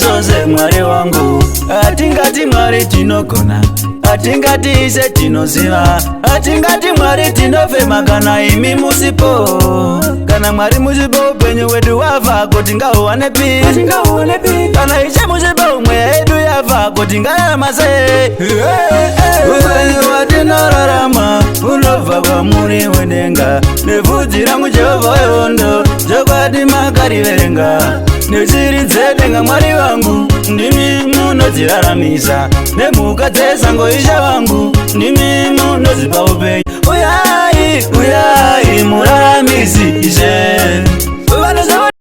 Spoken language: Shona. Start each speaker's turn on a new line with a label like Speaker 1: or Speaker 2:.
Speaker 1: zvose Mwari wangu. Hatingati Mwari tinogona, hatingati ise tinoziva, hatingati Mwari tinofema kana imi musipo. Kana Mwari musipo upenyu wedu wafa kuti ngauwanepi, kana ishe musipo mweya yedu yafa kuti ngayama sei. Upenyu watinorarama unobva kwamuri wedenga, nebvudzi rangu Jehovha wehondo chokwadi makariverenga. Neshiri dzedenga Mwari wangu ndimi munodziraramisa, nemhuka dzesango Ishe wangu ndimi munodzipa upenyu. Uyai, uyai muraramisi Ishe.